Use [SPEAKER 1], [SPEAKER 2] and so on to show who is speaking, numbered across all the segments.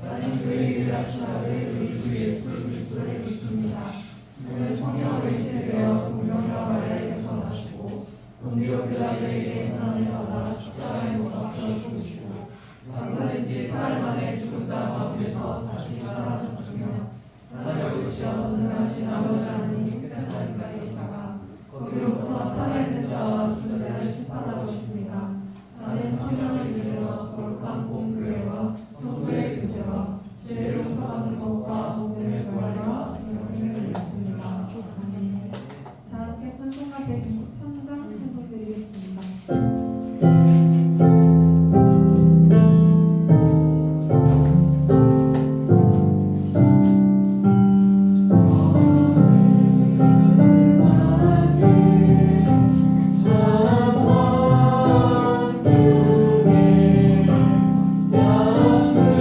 [SPEAKER 1] 나는 그의 일하신 아들 우리 주 예수 그리스도를 믿습니다. 그는 성령으로 잉태되어 동정녀 마리아에게서 나시고 본디오 빌라도에게 고난을 받아 십자가에 못 박혀 죽으시고 장사된 뒤 사흘 만에 죽은 자 가운데서 다시 살아나셨으며 하나님 오시어 전능하신 아버지 하나님 끝까지 계시다가 거기로부터 살아있는 자와 죽은 자를 심판하고 있습니다. 나는 성령을 믿으며 거룩한 공교회와 성도의 교제와 죄를 용서받는 것과 복음의 부활과 영생을 믿습니다. 아멘.
[SPEAKER 2] 다 함께 찬송가 123장 찬송드리겠습니다.
[SPEAKER 1] 주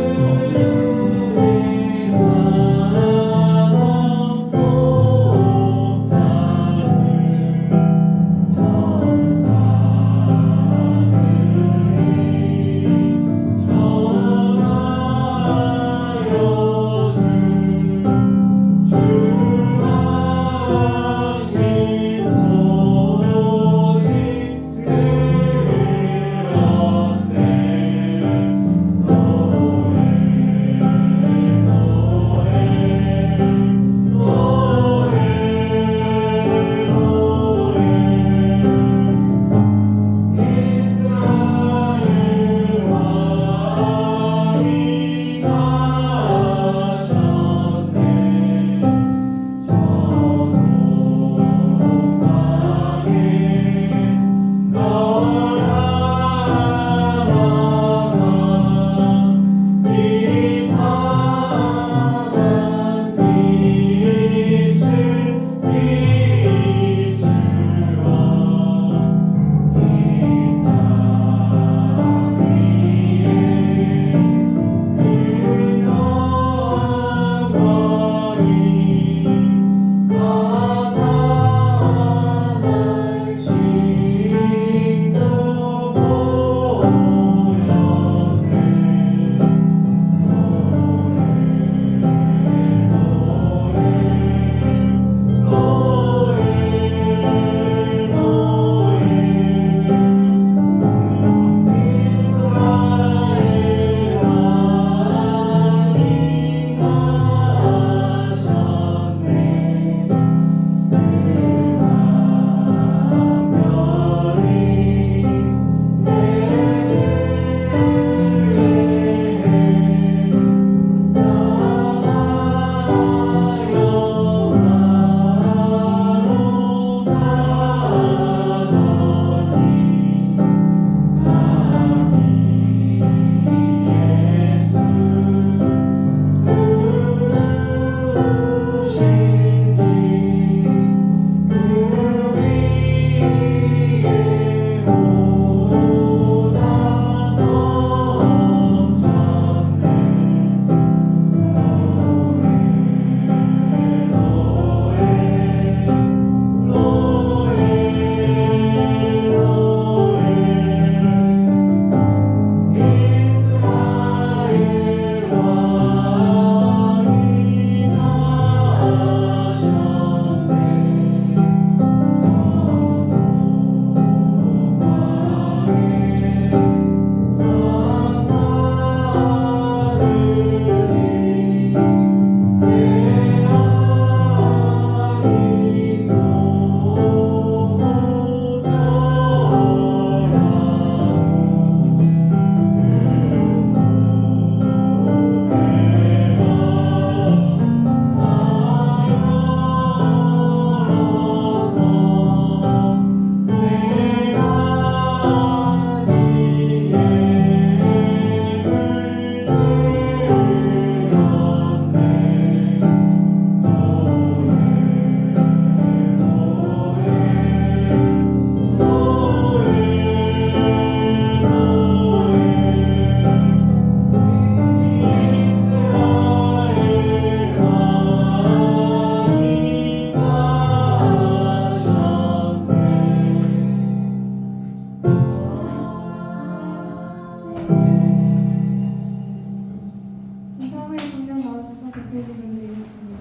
[SPEAKER 2] 드리겠습니다.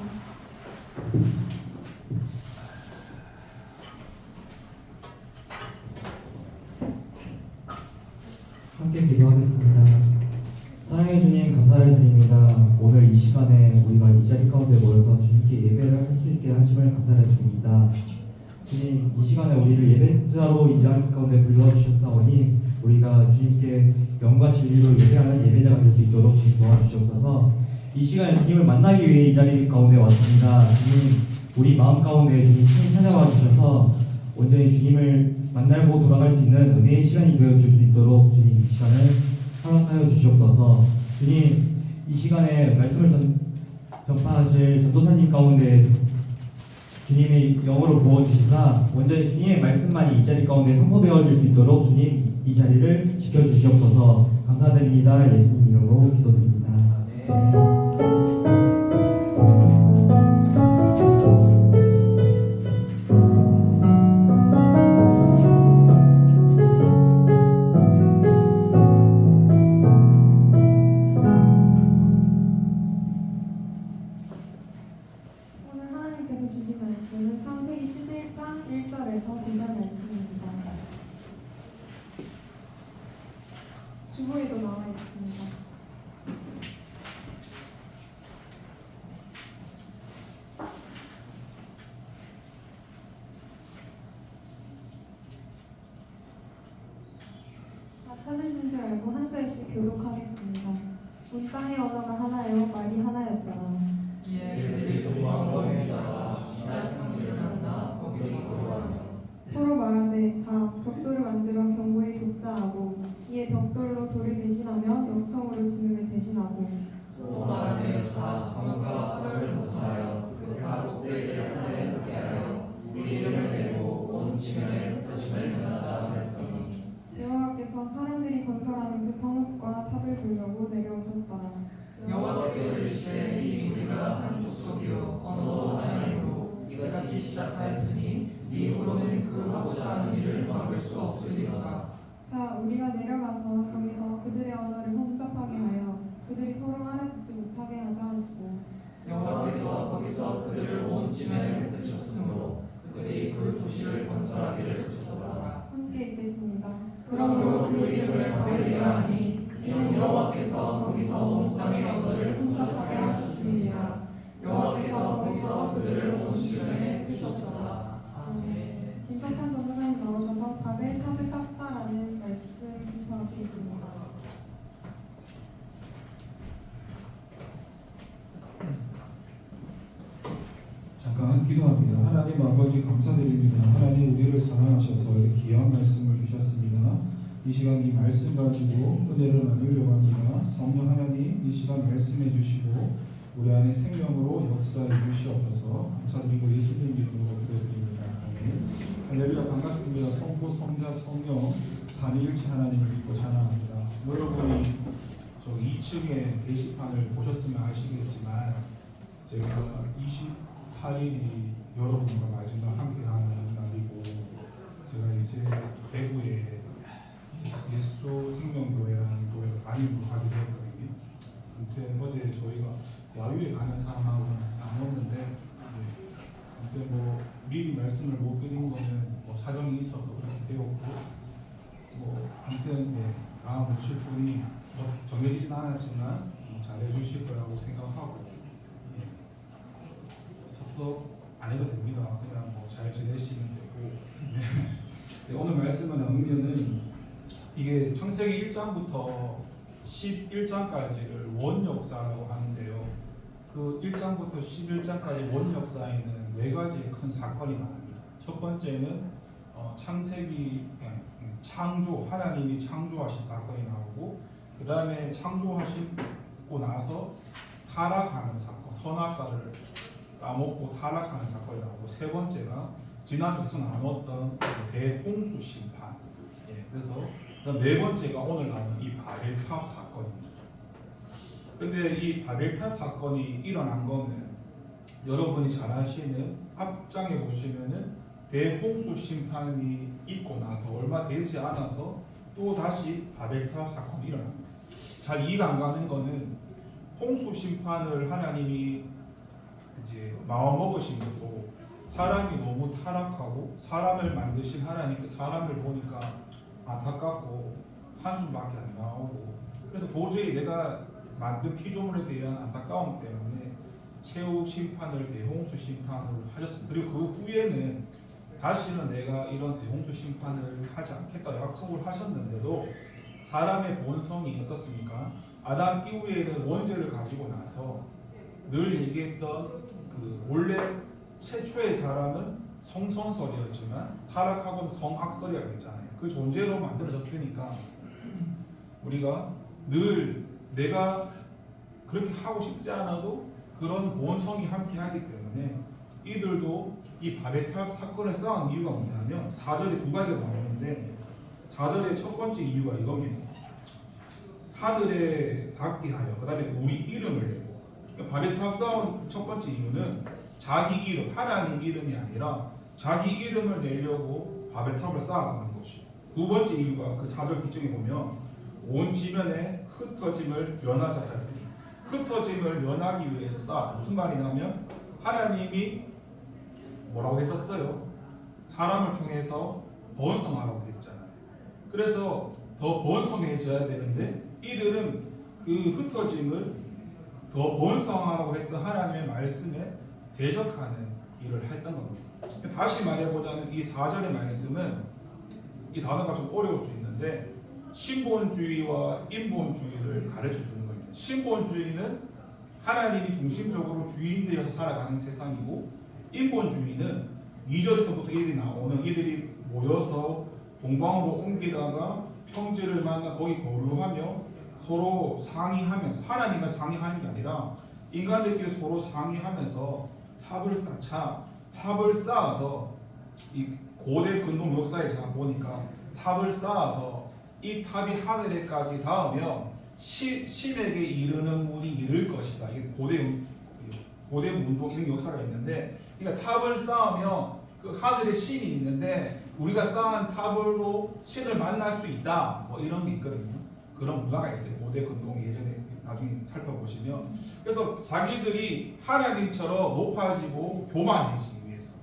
[SPEAKER 3] 함께 기도하겠습니다. 사랑해 주님 감사를 드립니다. 오늘 이 시간에 우리가 이 자리 가운데 모여서 주님께 예배를 할 수 있게 하심을 감사를 드립니다. 주님 이 시간에 우리를 예배자로 이 자리 가운데 불러주셨사오니 우리가 주님께 영과 진리로 예배하는 예배자가 될 수 있도록 주님 도와주시옵소서. 이 시간에 주님을 만나기 위해 이 자리 가운데 왔습니다. 주님 우리 마음 가운데 주님 친히 찾아와 주셔서 온전히 주님을 만나고 돌아갈 수 있는 은혜의 시간이 되어줄 수 있도록 주님 이 시간을 허락하여 주시옵소서. 주님 이 시간에 말씀을 전파하실 전도사님 가운데 주님의 영으로 부어주시사 온전히 주님의 말씀만이 이 자리 가운데 선포되어질 수 있도록 주님 이 자리를 지켜주시옵소서. 감사드립니다. 예수님 이름으로 기도드립니다.
[SPEAKER 2] 오늘 하나님께서 주신 말씀은 창세기 11장 1절에서 9절 말씀입니다. 주보에도 나와 있습니다. 다 찾으신 줄 알고 한 절씩 교독하겠습니다. 온 땅의 언어가 하나요, 말이 하나였더라.
[SPEAKER 1] 이에 그들이 동방으로 이다가 시날 평지를 만나 거기로 걸어가며
[SPEAKER 2] 서로 말하되 자 벽돌을 만들어 경고에 독자하고 이에 벽돌로 돌을 대신하며 역청으로 진음을 대신하고
[SPEAKER 1] 또 말하되 자 성읍과 탑을 건설하여 그 탑 꼭대기를 하늘에 닿게 하여 우리 이름을 내고 온 지면에 흩어짐을 면하자 하였더니
[SPEAKER 2] 여호와께서 사람들이 건설하는 그 성읍과 탑을 보려고 내려오셨더라.
[SPEAKER 1] 여호와께서 이르시되 이 우리가 한 족속이요 언어도 하나이므로 이같이 시작하였으니 이후로는 그 하고자 하는 일을 막을 수 없으리로다.
[SPEAKER 2] 자 우리가 내려가서 거기서 그들의 언어를 혼잡하게 하여 그들이 서로 알아듣지 못하게 하자 하시고
[SPEAKER 1] 여호와께서 거기서 그들을 온 지면에 흩으셨으므로 그들이 그 도시를 건설하기를 그쳤더라.
[SPEAKER 2] 함께 읽겠습니다.
[SPEAKER 1] 그러므로 그 이름을 바벨이라 하니 이는 여호와께서 거기서 온 땅의 언어를 혼잡하게 하셨습니다. 여호와께서 거기서 그들을 온 지면에 흩으셨더라. 아멘.
[SPEAKER 2] 김석환 전도사님 나오셔서 바벨 탑을 쌓다라는 말씀 선포하시겠습니다.
[SPEAKER 4] 잠깐 기도합니다. 하나님 아버지 감사드립니다. 하나님 우리를 사랑하셔서 이렇게 귀한 말씀을 주셨습니다. 이 시간 이 말씀 가지고 은혜를 나누려고 합니다. 성령 하나님 이 시간 말씀해 주시고 우리 안에 생명으로 역사해 주시옵소서. 감사드리고 예수님 이름으로 기도드립니다. 아멘. 할렐루야 반갑습니다. 성부 성자 성령 삼위일체 하나님을 믿고 찬양합니다. 여러분이 저 2층에 게시판을 보셨으면 아시겠지만 제가 28일이 여러분과 마지막 함께하는 날이고 제가 이제 대구에 예수 생명교회라는 교회를 담임으로 가게 되었거든요. 아무튼 어제 저희가 야유회 가는 사람하고는 안 왔는데 아무튼 뭐 미리 말씀을 못 드린 거는 뭐 사정이 있어서 그렇게 되었고 뭐 아무튼 다음 오실 분이 뭐 정해지진 않았지만 잘해주실 거라고 생각하고 섭섭 안 해도 됩니다. 그냥 뭐 잘 지내시면 되고 네, 오늘 말씀을 나누면은 이게 창세기 1장부터 11장까지를 원역사라고 하는데요. 그 1장부터 11장까지 원역사에는 네 가지의 큰 사건이 많습니다. 첫 번째는 창세기 창조 하나님이 창조하신 사건이 나오고 그 다음에 창조하시고 나서 타락하는 사건 선악과를 따먹고 타락하는 사건이 나오고 세 번째가 지난주에서 나눴던 대홍수 심판 그래서 네 번째가 오늘 나오는 이 바벨탑 사건입니다. 근데 이 바벨탑 사건이 일어난 거는 여러분이 잘 아시는 앞장에 보시면은 대홍수 심판이 있고 나서 얼마 되지 않아서 또 다시 바벨탑 사건이 일어납니다. 잘 이해가 안 가는 거는 홍수 심판을 하나님이 이제 마음 먹으신 것도 사람이 너무 타락하고 사람을 만드신 하나님 그 사람을 보니까 안타깝고 한숨밖에 안 나오고 그래서 도저히 내가 만든 피조물에 대한 안타까움 때문에 최후 심판을 대홍수 심판으로 하셨습니다. 그리고 그 후에는 다시는 내가 이런 대홍수 심판을 하지 않겠다 약속을 하셨는데도 사람의 본성이 어떻습니까? 아담 이후에는 원죄를 가지고 나서 늘 얘기했던 그 원래 최초의 사람은 성선설이었지만 타락하고는 성악설이라고 했잖아요. 그 존재로 만들어졌으니까 우리가 늘 내가 그렇게 하고 싶지 않아도 그런 본성이 함께 하기 때문에 이들도 이 바벨 타협 사건을 쌓은 이유가 뭐냐면 4절에 두 가지가 나오는데 4절의 첫 번째 이유가 이겁니다. 하늘에 닿게 하여 그 다음에 우리 이름을 내고 그러니까 바벨 타협 쌓은 첫 번째 이유는 자기 이름, 하나님 이름이 아니라 자기 이름을 내려고 바벨 타협을 쌓아가는 것이고 두 번째 이유가 그 4절 뒤쪽에 보면 온 지면에 흩어짐을 면하자 하였더니 흩어짐을 면하기 위해서 쌓았다. 무슨 말이냐면 하나님이 뭐라고 했었어요? 사람을 통해서 번성하라고 했잖아요. 그래서 더 번성해져야 되는데 이들은 그 흩어짐을 더 번성하라고 했던 하나님의 말씀에 대적하는 일을 했던 겁니다. 다시 말해보자면 이 4절의 말씀은 이 단어가 좀 어려울 수 있는데 신본주의와 인본주의를 가르쳐 주는 겁니다. 신본주의는 하나님이 중심적으로 주인 되어서 살아가는 세상이고 인본주의는 2절에서부터 이들이 모여서 동방으로 옮기다가 평지를 만나 거기 거류하며 서로 상의하면서 하나님과 상의하는 게 아니라 인간들끼리 서로 상의하면서 탑을 쌓아서 이 고대 근동 역사에 제가 보니까 탑을 쌓아서 이 탑이 하늘에까지 닿으면 신에게 이르는 문이 이를 것이다. 이게 고대 문동 이런 역사가 있는데, 그러니까 탑을 쌓으면 그 하늘에 신이 있는데 우리가 쌓은 탑으로 신을 만날 수 있다. 뭐 이런 게 있거든요. 그런 문화가 있어요. 고대 근동 예전에 나중에 살펴보시면. 그래서 자기들이 하나님처럼 높아지고 교만해지기 위해서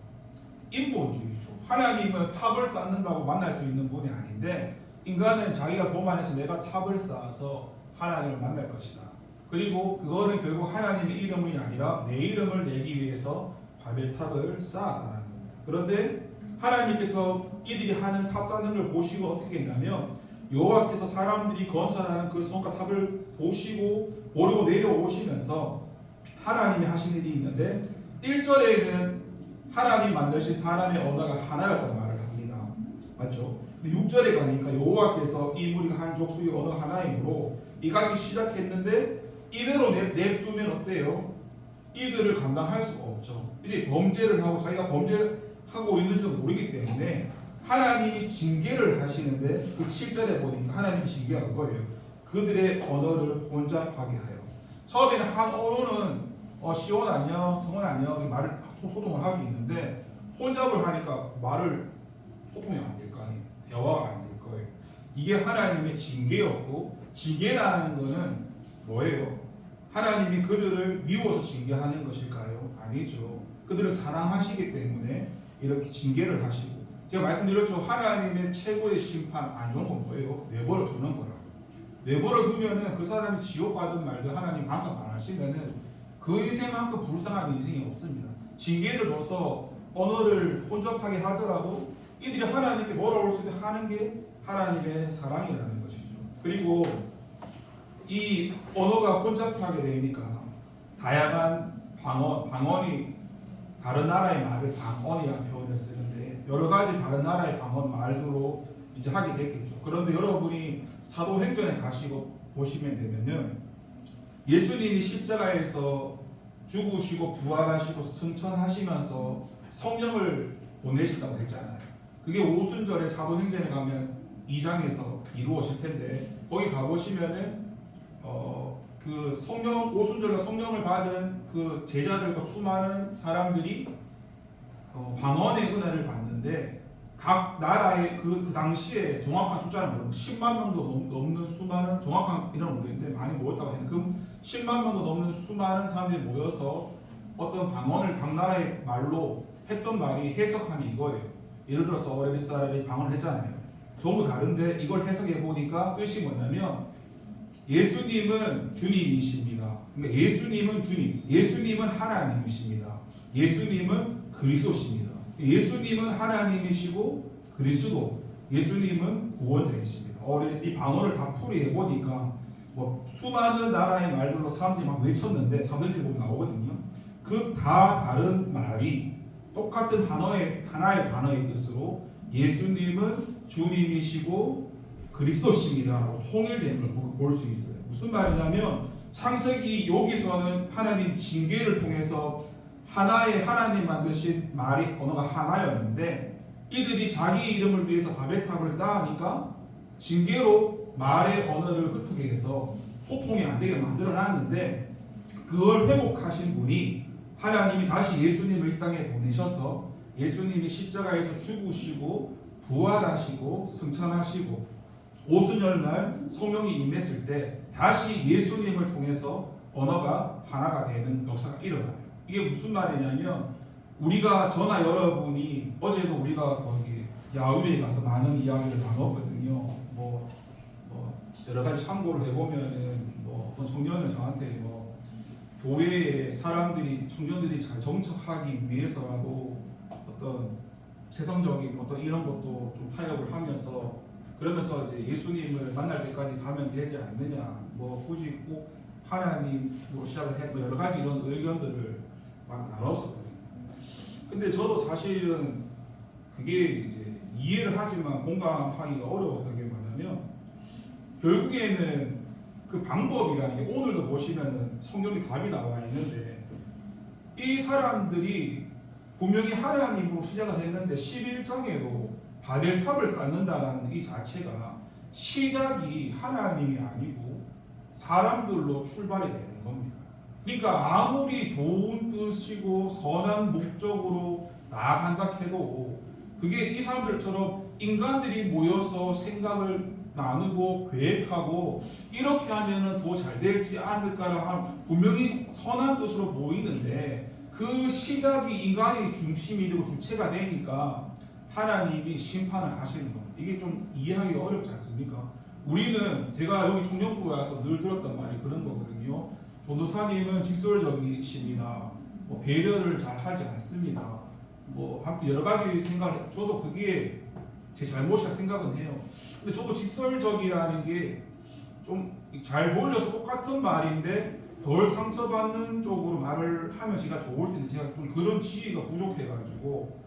[SPEAKER 4] 인본주의죠. 하나님은 탑을 쌓는다고 만날 수 있는 분이 아닌데 인간은 자기가 교만해서 내가 탑을 쌓아서 하나님을 만날 것이다. 그리고 그거는 결국 하나님의 이름이 아니라 내 이름을 내기 위해서 바벨탑을 쌓았다는 겁니다. 그런데 하나님께서 이들이 하는 탑 쌓는 걸 보시고 어떻게 했냐면 여호와께서 사람들이 건설하는 그 성과 탑을 보려고 내려오시면서 하나님이 하신 일이 있는데 1절에는 하나님 만드신 사람의 언어가 하나였다고 말을 합니다. 맞죠? 6절에 가니까 여호와께서 이 무리가 한 족속의 언어 하나이므로 이같이 시작했는데 이대로 냅두면 어때요? 이들을 감당할 수가 없죠. 이들이 범죄를 하고 자기가 범죄하고 있는지도 모르기 때문에 하나님이 징계를 하시는데 그 7절에 보니까 하나님이 징계가 그거예요. 그들의 언어를 혼잡하게 하여. 처음에는 한 언어는 시온 안녕, 성원 안녕 말을 소통을 할 수 있는데 혼잡을 하니까 소통이 안 될 거 아니에요. 대화가 안 될 거예요. 이게 하나님의 징계였고 징계라는 거는 뭐예요? 하나님이 그들을 미워서 징계하는 것일까요? 아니죠. 그들을 사랑하시기 때문에 이렇게 징계를 하시고 제가 말씀드렸죠. 하나님의 최고의 심판 안 좋은 건 뭐예요? 내버려 두는 거라고. 내버려 두면은 그 사람이 지옥 받은 말도 하나님 반성 안 하시면은 그 인생만큼 불쌍한 인생이 없습니다. 징계를 줘서 언어를 혼잡하게 하더라도 이들이 하나님께 돌아올 수 있게 하는 게 하나님의 사랑이라는 것이죠. 그리고 이 언어가 혼잡하게 되니까 다양한 방언이 다른 나라의 말을 방언이라는 표현을 쓰는데 여러 가지 다른 나라의 방언 말들로 이제 하게 됐겠죠. 그런데 여러분이 사도행전에 가시고 보시면 되면요, 예수님이 십자가에서 죽으시고 부활하시고 승천하시면서 성령을 보내신다고 했잖아요. 그게 오순절에 사도행전에 가면 2장에서 이루어질 텐데 거기 가보시면은 그 오순절과 성령을 받은 그 제자들과 수많은 사람들이 방언의 은혜를 받는데
[SPEAKER 5] 각 나라의 그 당시에 정확한 숫자는 모르고 10만 명도 넘는 수많은 정확한 이런 모르겠는데 많이 모였다고 했는데 그 10만 명도 넘는 수많은 사람들이 모여서 어떤 방언을 각 나라의 말로 했던 말이 해석하면 이거예요. 예를 들어서 오레비스라엘이 방언을 했잖아요. 전부 다른데 이걸 해석해 보니까 뜻이 뭐냐면 예수님은 주님이십니다. 그러니까 예수님은 주님, 예수님은 하나님이십니다. 예수님은 그리스도십니다. 예수님은 하나님이시고 그리스도, 예수님은 구원자이십니다. 그래서 이 방언을 다 풀이해 보니까 뭐 수많은 나라의 말들로 사람들이 막 외쳤는데 사도행전 보면 나오거든요. 그 다 다른 말이 똑같은 하나의 단어의 뜻으로 예수님은 주님이시고 그리스도십니다라고 통일되는 걸 볼 수 있어요. 무슨 말이냐면 창세기 여기서는 하나님 징계를 통해서 하나의 하나님 만드신 말이 언어가 하나였는데 이들이 자기 이름을 위해서 바벨탑을 쌓으니까 징계로 말의 언어를 흩트게 해서 소통이 안 되게 만들어 놨는데 그걸 회복하신 분이 하나님이 다시 예수님을 이 땅에 보내셔서 예수님이 십자가에서 죽으시고 부활하시고 승천하시고 오순절날 성령이 임했을 때 다시 예수님을 통해서 언어가 하나가 되는 역사가 일어나요. 이게 무슨 말이냐면 우리가 저나 여러분이 어제도 우리가 거기 야외에 가서 많은 이야기를 나눴거든요. 뭐 여러 가지 참고를 해보면은 뭐 어떤 청년은 저한테 뭐 교회에 사람들이 청년들이 잘 정착하기 위해서라도 어떤 세상적인 어떤 이런 것도 좀 타협을 하면서 그러면서 이제 예수님을 만날 때까지 가면 되지 않느냐, 뭐 굳이 꼭 하나님으로 시작을 해, 뭐 여러 가지 이런 의견들을 막 나눴었거든요. 근데 저도 사실은 그게 이제 이해를 하지만 공감하기가 어려웠던 게 뭐냐면 결국에는 그 방법이라는 게 오늘도 보시면은 성경에 답이 나와 있는데 이 사람들이 분명히 하나님으로 시작을 했는데 11장에도 바벨탑을 쌓는다라는 이 자체가 시작이 하나님이 아니고 사람들로 출발이 되는 겁니다. 그러니까 아무리 좋은 뜻이고 선한 목적으로 나아간다 해도 그게 이 사람들처럼 인간들이 모여서 생각을 나누고 계획하고 이렇게 하면은 더 잘 되지 않을까라 분명히 선한 뜻으로 보이는데 그 시작이 인간의 중심이 되고 주체가 되니까 하나님이 심판을 하시는 겁니다. 이게 좀 이해하기 어렵지 않습니까? 우리는 제가 여기 총영부에 와서 늘 들었던 말이 그런 거거든요. 전도사님은 직설적이십니다. 뭐 배려를 잘 하지 않습니다. 뭐 아무튼 여러 가지 생각을 저도 그게 제 잘못이라 생각은 해요. 근데 저도 직설적이라는 게 좀 잘 돌려서 똑같은 말인데 덜 상처받는 쪽으로 말을 하면 제가 좋을 텐데 제가 좀 그런 지혜가 부족해가지고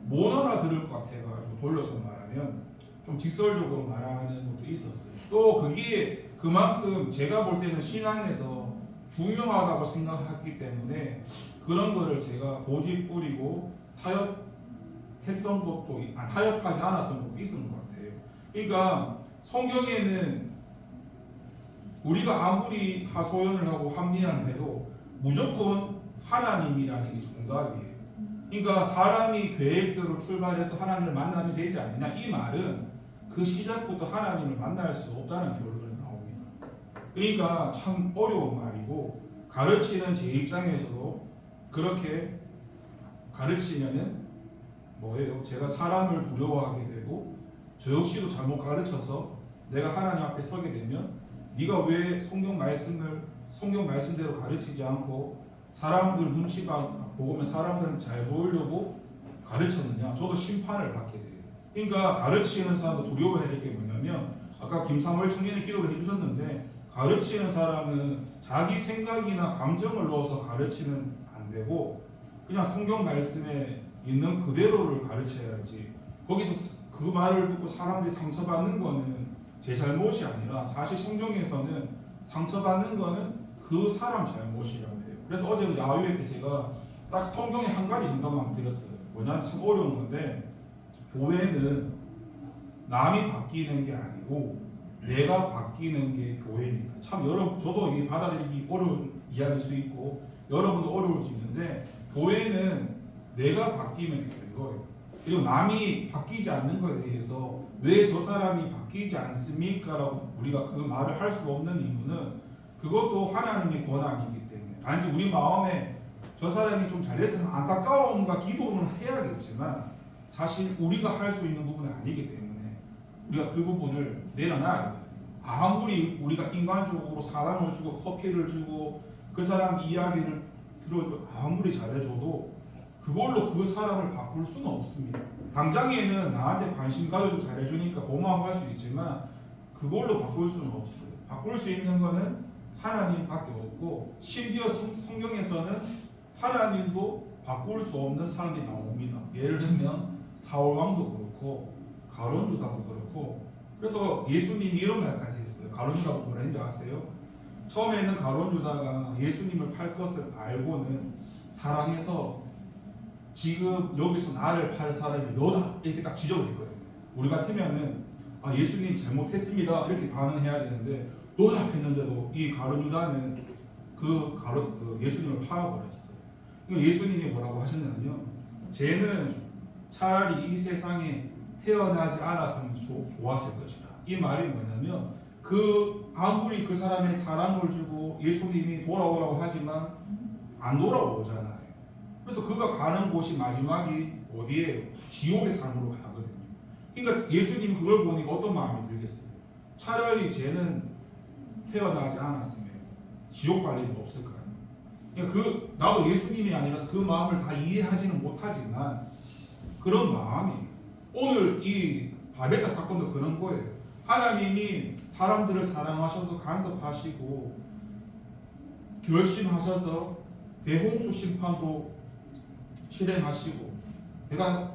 [SPEAKER 5] 못 알아들을 것 같아가지고 돌려서 말하면 좀 직설적으로 말하는 것도 있었어요. 또 그게 그만큼 제가 볼 때는 신앙에서 중요하다고 생각하기 때문에 그런 거를 제가 고집 부리고 타협했던 것도 타협하지 않았던 것도 있었던 것 같아요. 그러니까 성경에는 우리가 아무리 하소연을 하고 합리화를 해도 무조건 하나님이라는 게 정답이에요. 그러니까 사람이 계획대로 출발해서 하나님을 만나면 되지 않느냐 이 말은 그 시작부터 하나님을 만날 수 없다는 결론이 나옵니다. 그러니까 참 어려운 말이고 가르치는 제 입장에서도 그렇게 가르치면은 뭐예요? 제가 사람을 두려워하게 되고 저 역시도 잘못 가르쳐서 내가 하나님 앞에 서게 되면 네가 왜 성경 말씀대로 가르치지 않고 사람들 눈치가 보면 사람들은 잘 보이려고 가르쳤느냐? 저도 심판을 받게 돼요. 그러니까 가르치는 사람도 두려워해야 될 게 뭐냐면 아까 김사무엘 청년이 기도를 해주셨는데 가르치는 사람은 자기 생각이나 감정을 넣어서 가르치면 안 되고 그냥 성경 말씀에 있는 그대로를 가르쳐야지. 거기서 그 말을 듣고 사람들이 상처받는 거는 제 잘못이 아니라 사실 성경에서는 상처받는 거는 그 사람 잘못이라고 해요. 그래서 어제 야외 때 제가 딱 성경에 한 가지 정답만 드렸어요. 뭐냐면 참 어려운 건데 교회는 남이 바뀌는 게 아니고 내가 바뀌는 게 교회입니다. 참 저도 이게 받아들이기 어려운 이야기일 수 있고 여러분도 어려울 수 있는데 교회는 내가 바뀌면 되는 거예요. 그리고 남이 바뀌지 않는 것에 대해서 왜 저 사람이 바뀌지 않습니까? 라고 우리가 그 말을 할 수 없는 이유는 그것도 하나님의 권한이기 때문에 단지 우리 마음에 저 사람이 좀 잘했으면 안타까움과 기도는 해야겠지만 사실 우리가 할 수 있는 부분은 아니기 때문에 우리가 그 부분을 내려놔야 돼요. 아무리 우리가 인간적으로 사랑을 주고 커피를 주고 그 사람 이야기를 들어줘 아무리 잘해줘도 그걸로 그 사람을 바꿀 수는 없습니다. 당장에는 나한테 관심 가져주고 잘해주니까 고마워할 수 있지만 그걸로 바꿀 수는 없어요. 바꿀 수 있는 거는 하나님밖에 없고 심지어 성경에서는 하나님도 바꿀 수 없는 사람이 나옵니다. 예를 들면 사울 왕도 그렇고 가룟 유다도 그렇고 그래서 예수님이 이런 말까지 했어요. 가룟 유다가 뭐라 했는지 아세요? 처음에는 가룟 유다가 예수님을 팔 것을 알고는 사랑해서 지금 여기서 나를 팔 사람이 너다 이렇게 딱 지적을 했거든요. 우리 같으면은 예수님 잘못했습니다 이렇게 반응해야 되는데 너다 했는데도 이 가룟 유다는 그 예수님을 팔아버렸어요. 예수님이 뭐라고 하셨냐면 쟤는 차라리 이 세상에 태어나지 않았으면 좋았을 것이다. 이 말이 뭐냐면 아무리 그 사람의 사랑을 주고 예수님이 돌아오라고 하지만 안 돌아오잖아요. 그래서 그가 가는 곳이 마지막이 어디에요? 지옥의 삶으로 가거든요. 그러니까 예수님 그걸 보니까 어떤 마음이 들겠어요? 차라리 쟤는 태어나지 않았으면 지옥 갈 일이 없을 거예요. 그러니까 나도 예수님이 아니라서 그 마음을 다 이해하지는 못하지만 그런 마음이 오늘 이 바베타 사건도 그런 거예요. 하나님이 사람들을 사랑하셔서 간섭하시고 결심하셔서 대홍수 심판도 실행하시고 내가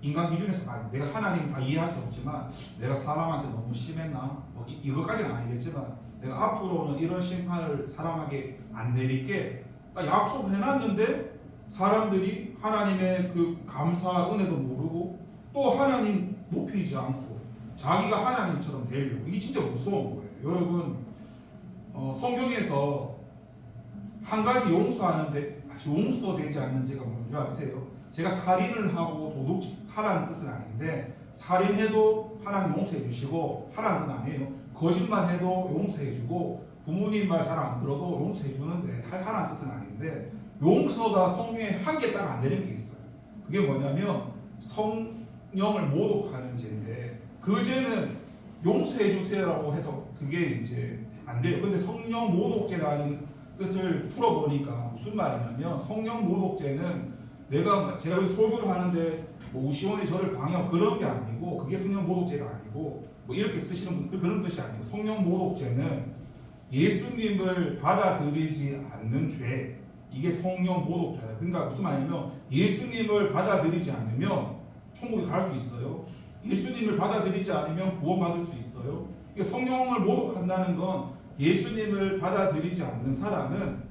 [SPEAKER 5] 인간 기준에서 내가 하나님 다 이해할 수 없지만 내가 사람한테 너무 심했나? 이것까지는 아니겠지만 내가 앞으로는 이런 심판을 사람에게 안 내릴게 딱 약속해놨는데 사람들이 하나님의 그 감사 은혜도 모르고 또 하나님 높이지 않고 자기가 하나님처럼 되려고 이게 진짜 무서운 거예요. 여러분 성경에서 한 가지 용서하는데 용서되지 않는 죄가 뭔지 아세요? 제가 살인을 하고 도둑질하라는 뜻은 아닌데 살인해도 하나님 용서해 주시고 하라는 뜻 아니에요. 거짓말해도 용서해 주고 부모님 말 잘 안 들어도 용서해 주는데 하라는 뜻은 아닌데 용서가 성경에 한 개 딱 안 되는 게 있어요. 그게 뭐냐면 성령을 모독하는 죄인데 그 죄는 용서해 주세요라고 해서 그게 이제 안 돼요. 근데 성령 모독죄라는 뜻을 풀어보니까 무슨 말이냐면 성령 모독죄는 제가 여기 설교를 하는데 우시원이 저를 방해하고 그런 게 아니고 그게 성령 모독죄가 아니고 이렇게 쓰시는 분 그런 뜻이 아니고 성령 모독죄는 예수님을 받아들이지 않는 죄 이게 성령 모독죄예요. 그러니까 무슨 말이냐면 예수님을 받아들이지 않으면 천국에 갈 수 있어요. 예수님을 받아들이지 않으면 구원받을 수 있어요. 그러니까 성령을 모독한다는 건 예수님을 받아들이지 않는 사람은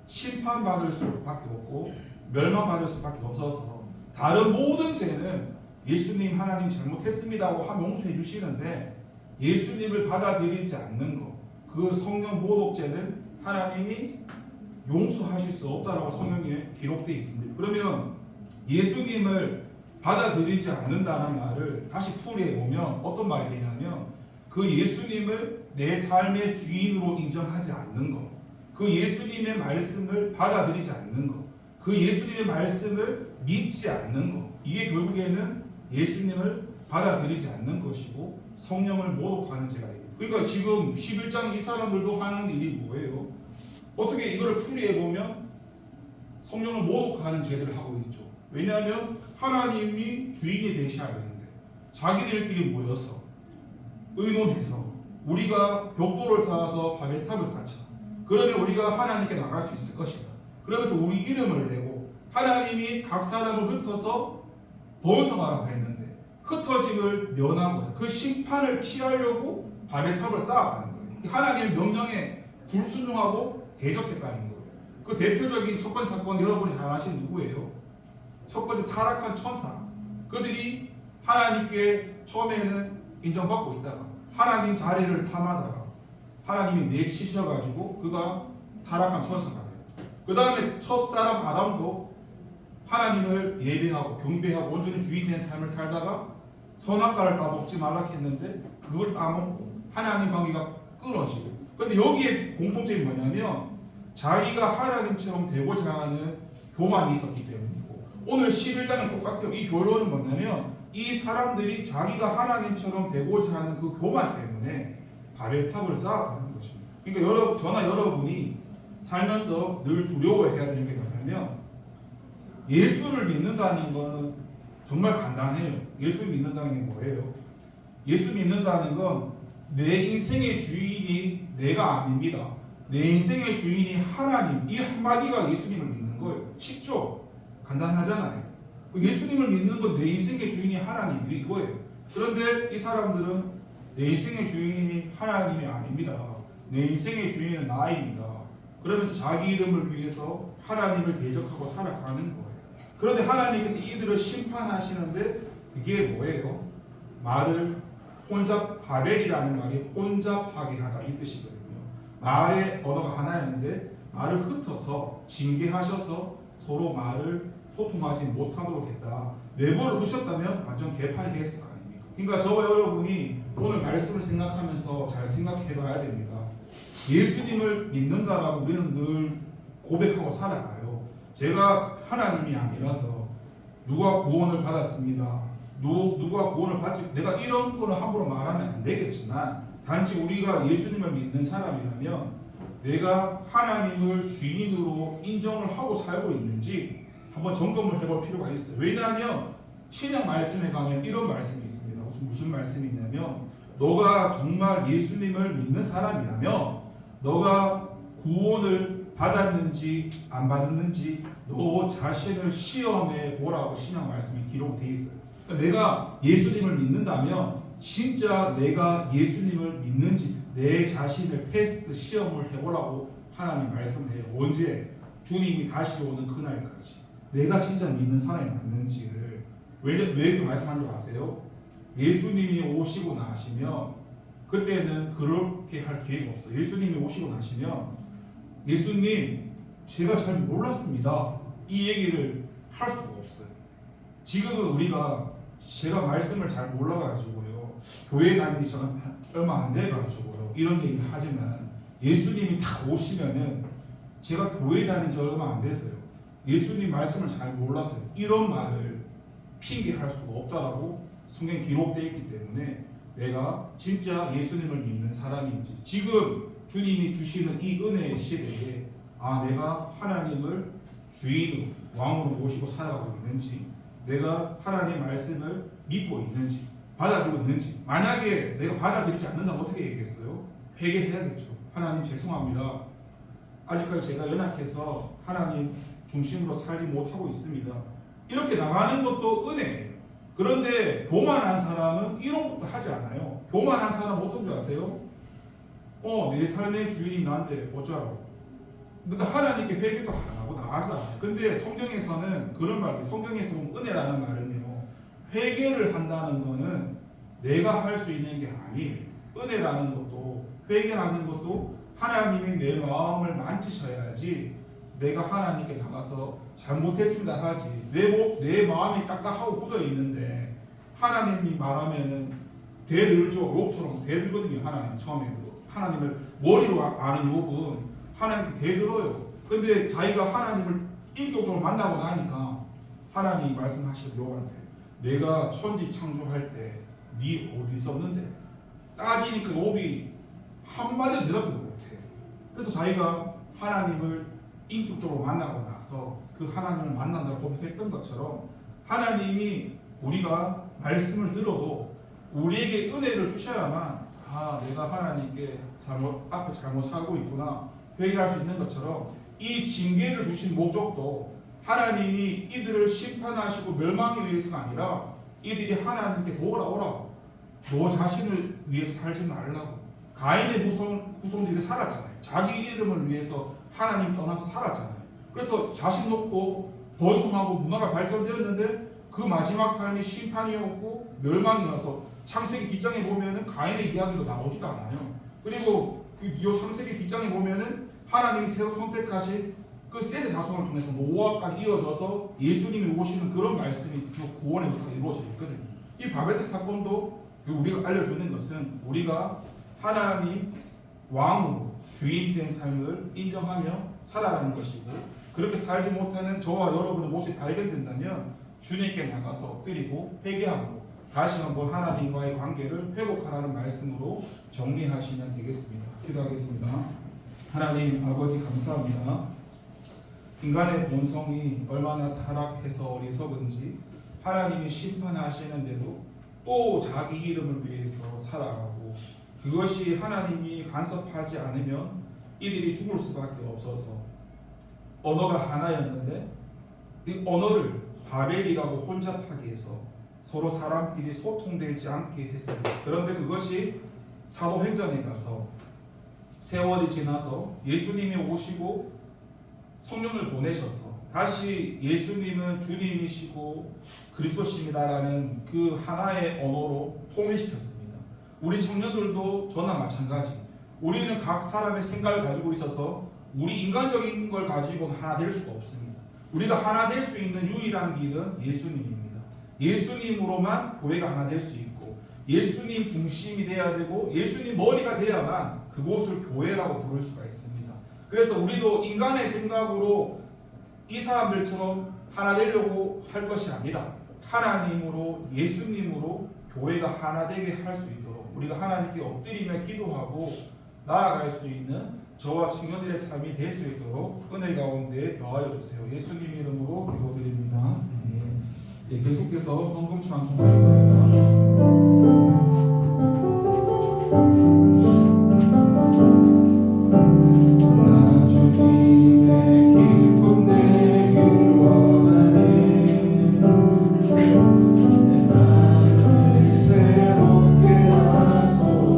[SPEAKER 5] 심판받을 수밖에 없고 멸망받을 수밖에 없어서 다른 모든 죄는 예수님 하나님 잘못했습니다고 하면 용서해 주시는데 예수님을 받아들이지 않는 것 그 성령 모독죄는 하나님이 용서하실 수 없다라고 성경에 기록되어 있습니다. 그러면 예수님을 받아들이지 않는다는 말을 다시 풀이해 보면 어떤 말이 되냐면 그 예수님을 내 삶의 주인으로 인정하지 않는 것, 그 예수님의 말씀을 받아들이지 않는 것, 그 예수님의 말씀을 믿지 않는 것, 이게 결국에는 예수님을 받아들이지 않는 것이고 성령을 모독하는 죄가 돼요. 그러니까 지금 11장 이 사람들도 하는 일이 뭐예요? 어떻게 이거를 풀이해 보면 성령을 모독하는 죄들을 하고 있죠. 왜냐하면 하나님이 주인이 되셔야 되는데 자기들끼리 모여서 의논해서 우리가 벽돌을 쌓아서 바벨탑을 쌓자. 그러면 우리가 하나님께 나갈 수 있을 것이다. 그러면서 우리 이름을 내고 하나님이 각 사람을 흩어서 번성하라고 했는데 흩어짐을 면하고 그 심판을 피하려고 바벨탑을 쌓아가는 거예요. 하나님의 명령에 불순종하고 대적했다는 거예요. 그 대표적인 첫 번째 사건 여러분이 잘 아시는 누구예요? 첫 번째 타락한 천사. 그들이 하나님께 처음에는 인정받고 있다가 하나님 자리를 탐하다가 하나님이 내치셔가지고 그가 타락한 천사가 돼요. 그 다음에 첫사람 아담도 하나님을 예배하고 경배하고 온전히 주인된 삶을 살다가 선악과를 따먹지 말라 했는데 그걸 따먹고 하나님 관계가 끊어지고. 근데 여기에 공통점이 뭐냐면 자기가 하나님처럼 되고자 하는 교만이 있었기 때문이고, 오늘 11장은 똑같아요. 이 교론은 뭐냐면 이 사람들이 자기가 하나님처럼 되고자 하는 그 교만 때문에 바벨탑을 쌓았다는 것입니다. 그러니까 저나 여러분이 살면서 늘 두려워해야 되는 게 뭐냐면, 예수를 믿는다는 것은 정말 간단해요. 예수 믿는다는 게 뭐예요? 예수 믿는다는 건 내 인생의 주인이 내가 아닙니다. 내 인생의 주인이 하나님, 이 한마디가 예수님을 믿는 거예요. 쉽죠? 간단하잖아요. 예수님을 믿는 건 내 인생의 주인이 하나님, 이거예요. 그런데 이 사람들은 내 인생의 주인이 하나님이 아닙니다. 내 인생의 주인은 나입니다. 그러면서 자기 이름을 위해서 하나님을 대적하고 살아가는 거예요. 그런데 하나님께서 이들을 심판하시는데 그게 뭐예요? 말을 바벨이라는 말이 혼잡하게 하다 이 뜻이거든요. 말의 언어가 하나였는데 말을 흩어서 징계하셔서 서로 말을 소통하지 못하도록 했다. 내버려 두셨다면 완전 개판이 됐을 거 아닙니까? 그러니까 저와 여러분이 오늘 말씀을 생각하면서 잘 생각해 봐야 됩니다. 예수님을 믿는다라고 우리는 늘 고백하고 살아가요. 제가 하나님이 아니라서 누가 구원을 받았습니다. 누가 구원을 받지, 내가 이런 거는 함부로 말하면 안 되겠지만, 단지 우리가 예수님을 믿는 사람이라면 내가 하나님을 주인으로 인정을 하고 살고 있는지 한번 점검을 해볼 필요가 있어요. 왜냐하면 신약 말씀에 가면 이런 말씀이 있습니다. 무슨 말씀이냐면, 너가 정말 예수님을 믿는 사람이라면 너가 구원을 받았는지 안 받았는지 너 자신을 시험해 보라고 신약 말씀이 기록되어 있어요. 그러니까 내가 예수님을 믿는다면 진짜 내가 예수님을 믿는지 내 자신을 테스트 시험을 해보라고 하나님 말씀해요. 언제? 주님이 다시 오는 그날까지 내가 진짜 믿는 사람이 맞는지를. 왜 이렇게 말씀하는 줄 아세요? 예수님이 오시고 나시면 그때는 그렇게 할 기회가 없어요. 예수님이 오시고 나시면 예수님 제가 잘 몰랐습니다, 이 얘기를 할 수가 없어요. 지금은 우리가 제가 말씀을 잘 몰라가지고요, 교회 다니기 전 얼마 안 돼가지고요 이런 얘기 하지만, 예수님이 딱 오시면은 제가 교회 다닌 지 얼마 안 됐어요, 예수님 말씀을 잘 몰라서요, 이런 말을 핑계할 수가 없다라고 성경에 기록되어 있기 때문에 내가 진짜 예수님을 믿는 사람인지, 지금 주님이 주시는 이 은혜의 시대에 내가 하나님을 주인으로 왕으로 모시고 살아가고 있는지, 내가 하나님의 말씀을 믿고 있는지 받아들이고 있는지. 만약에 내가 받아들이지 않는다면 어떻게 얘기했어요? 회개해야겠죠. 하나님 죄송합니다, 아직까지 제가 연약해서 하나님 중심으로 살지 못하고 있습니다. 이렇게 나가는 것도 은혜예요. 그런데 교만한 사람은 이런 것도 하지 않아요. 교만한 사람은 어떤 줄 아세요? 내 삶의 주인이 나한테 어쩌라고. 근데 하나님께 회개도 안 하고 나가잖아요. 근데 성경에서는 그런 말이에요. 성경에서 보면 은혜라는 말은요, 회개를 한다는 거는 내가 할 수 있는 게 아니에요. 은혜라는 것도, 회개하는 것도 하나님이 내 마음을 만지셔야지 내가 하나님께 나가서 잘못했습니다 하지. 내 마음이 딱딱하고 굳어 있는데 하나님이 말하면은 대들죠. 욥처럼 대들거든요. 하나님 처음에 하나님을 머리로 아는 욥은 하나님께 대들어요. 근데 자기가 하나님을 인격적으로 만나고 나니까 하나님이 말씀하시는 욥한테, 내가 천지 창조할 때 네 어디 있었는데? 따지니까 욥이 한마디 대답도 못해. 그래서 자기가 하나님을 인격적으로 만나고 나서 그 하나님을 만난다고 고백했던 것처럼, 하나님이 우리가 말씀을 들어도 우리에게 은혜를 주셔야만 내가 하나님께 앞에 잘못 살고 있구나 회개할 수 있는 것처럼, 이 징계를 주신 목적도 하나님이 이들을 심판하시고 멸망하기 위해서가 아니라 이들이 하나님께 돌아오라고, 너 자신을 위해서 살지 말라고. 가인의 후손들이 살았잖아요. 자기 이름을 위해서 하나님 떠나서 살았잖아요. 그래서 자신 놓고 번성하고 문화가 발전되었는데 그 마지막 삶이 심판이었고 멸망이어서 창세기 뒷장에 보면은 가인의 이야기도 나오지도 않아요. 그리고 요 창세기 뒷장에 보면은 하나님이 새로 선택하신 그 셋의 자손을 통해서 노아까지 이어져서 예수님이 오시는 그런 말씀이 구원의 역사가 이루어져 있거든요. 이 바벨탑 사건도 우리가 알려주는 것은 우리가 하나님 왕으로 주인된 삶을 인정하며 살아가는 것이고, 그렇게 살지 못하는 저와 여러분의 모습이 발견된다면 주님께 나가서 엎드리고 회개하고 다시 한번 하나님과의 관계를 회복하라는 말씀으로 정리하시면 되겠습니다. 기도하겠습니다. 하나님 아버지 감사합니다. 인간의 본성이 얼마나 타락해서 어리석은지 하나님이 심판하시는데도 또 자기 이름을 위해서 살아가고, 그것이 하나님이 간섭하지 않으면 이들이 죽을 수밖에 없어서 언어가 하나였는데 이 언어를 바벨이라고 혼잡하게 해서 서로 사람끼리 소통되지 않게 했습니다. 그런데 그것이 사도행전에 가서 세월이 지나서 예수님이 오시고 성령을 보내셔서 다시 예수님은 주님이시고 그리스도십니다라는 그 하나의 언어로 통일시켰습니다. 우리 청년들도 저나 마찬가지. 우리는 각 사람의 생각을 가지고 있어서 우리 인간적인 걸 가지고는 하나 될 수가 없습니다. 우리가 하나 될 수 있는 유일한 길은 예수님입니다. 예수님으로만 교회가 하나 될 수 있고, 예수님 중심이 돼야 되고, 예수님 머리가 돼야만 그곳을 교회라고 부를 수가 있습니다. 그래서 우리도 인간의 생각으로 이 사람들처럼 하나 되려고 할 것이 아니라 하나님으로, 예수님으로 교회가 하나 되게 할 수 있도록 우리가 하나님께 엎드리며 기도하고 나아갈 수 있는 저와 청년들의 삶이 될 수 있도록 은혜 가운데 더하여 주세요. 예수님 이름으로 기도드립니다. 계속해서 헌금 찬송하겠습니다. 나 주님의 기쁨 내길 원하네. 내 마음을 새롭게 하소서.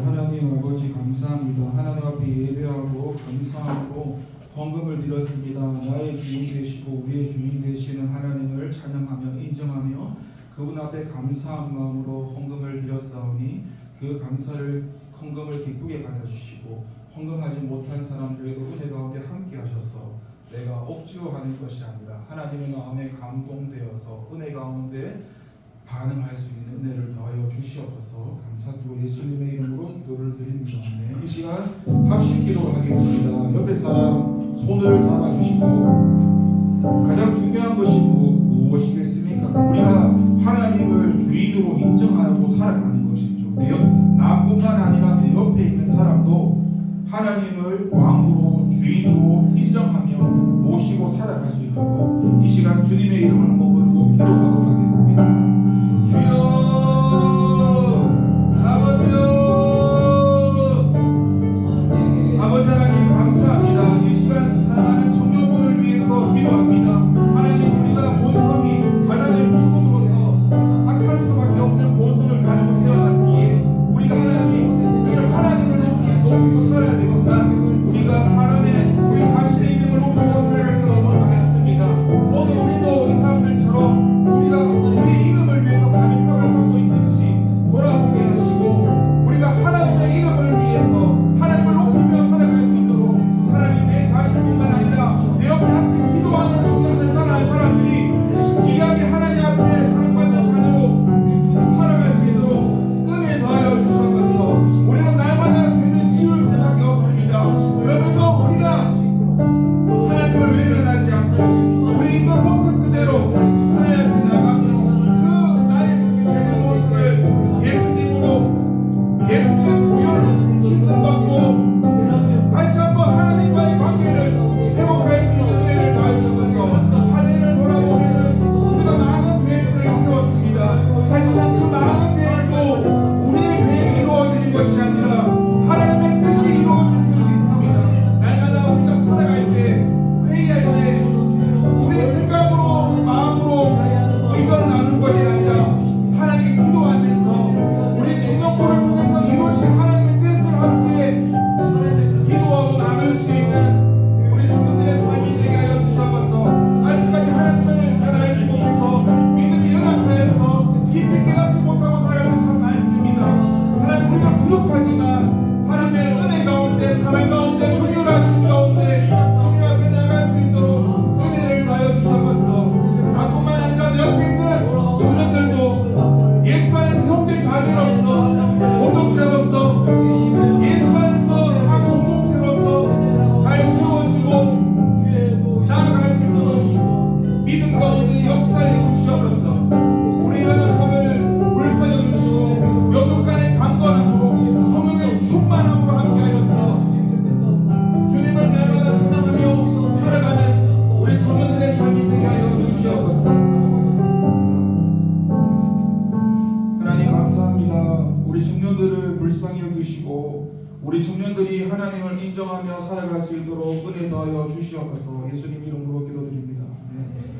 [SPEAKER 5] 하나님 아버지 감사합니다. 하나님 앞에 예배하고 감사하고 헌금을 드렸습니다. 나의 주인 되시고 우리의 주인 되시는 하나님을 찬양하며 인정하며 그분 앞에 감사한 마음으로 헌금을 드렸사오니 그 감사를 헌금을 기쁘게 받아주시고 헌금하지 못한 사람들에도 은혜 가운데 함께 하셔서 내가 억지로 하는 것이 아니라 하나님의 마음에 감동되어서 은혜 가운데 반응할 수 있는 은혜를 더하여 주시옵소서. 감사드리고 예수님의 이름으로 기도를 드립니다. 네, 이 시간 합심 기도를 하겠습니다. 옆에 사람 손을 잡아주시고, 가장 중요한 것이 무엇이겠습니까? 우리가 하나님을 주인으로 인정하고 살아가는 것이죠. 나뿐만 아니라 내 옆에 있는 사람도 하나님을 왕으로 주인으로 인정하며 모시고 살아갈 수 있도록 이 시간 주님의 이름을 한번 부르고 기도하도록 하겠습니다. 주여, 아버지여, 아버지 하나님 감사합니다. 이 시간 사랑하는 청년들을 위해서 기도합니다. 하나님, 우리가 본성이 하나님의 후손으로서 악할 수밖에 없는 본성을 가지고 태어났기에 우리가 하나님을 높이고 살아야 되겠다. 우리가 사람의 우리 자신의 이름을 높이고 살아갈 때로 원하겠습니다. 오늘 우리도 이 사람들처럼 우리가 우리의 이름을 위해서 바벨탑을 쌓고 있는지 돌아보게 하시고, 우리가 하나님의 이름을 위해서 하나님을 높이며 살아갈 수 있도록 하나님, 내 자신뿐만 아니라 내 옆에 함께 기도하는 청년들 살아가는 사람들이 귀하게 하나님 앞에 사랑받는 자녀로 살아갈 수 있도록 은혜 더하여 주셔서 우리는 날마다 죄는 지을 수밖에 없습니다. 그러면도 청년들의 사랑 가운데 긍휼하신 가운데 주님 앞에 나갈 수 있도록 은혜를 다하여 주셔서 나뿐만 아니라 내 옆에 있는 청년들도 예수 안에서 형제 자매로서 공동체로서 예수 안에서 한 공동체로서 잘 세워지고 나아갈 수 있도록 믿음 가운데 역사해 주시옵소서. 우리 연합함을 불쌍히 주시고 영국 간의 강건함으로 성령의 충만함으로 함께 하셔서 주님을 날마다 찬양하며 살아가는 우리 청년들의 삶이 되게 하여 주시옵소서. 하나님 감사합니다. 우리 청년들을 불쌍히 여기시고 우리 청년들이 하나님을 인정하며 살아갈 수 있도록 은혜 더하여 주시옵소서. 예수님 이름으로 기도드립니다.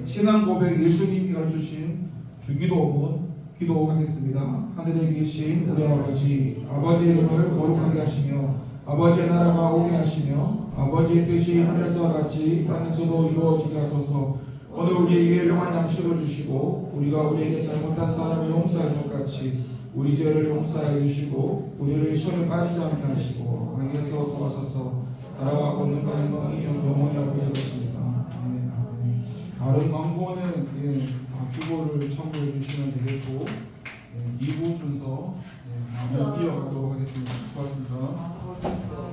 [SPEAKER 5] 신앙 고백 예수님이 가르치신 주기도문 기도하겠습니다. 하늘에 계신 우리 아버지, 아버지의 이름을 거룩하게 하시며 아버지의 나라가 오게 하시며 아버지의 뜻이 하늘에서 같이 땅에서도 이루어지게 하소서. 오늘 우리에게 일용할 양식을 주시고 우리가 우리에게 잘못한 사람을 용서할 것 같이 우리 죄를 용서하여 주시고 우리를 시험에 빠지지 않게 하시고 악에서 도와소서. 나라와 권능과 영광이 영원히 아버지 것입니다. 다른 광고는 주보를 참고해 주시면 되겠고 2부 순서 이어가도록 하겠습니다. 고맙습니다.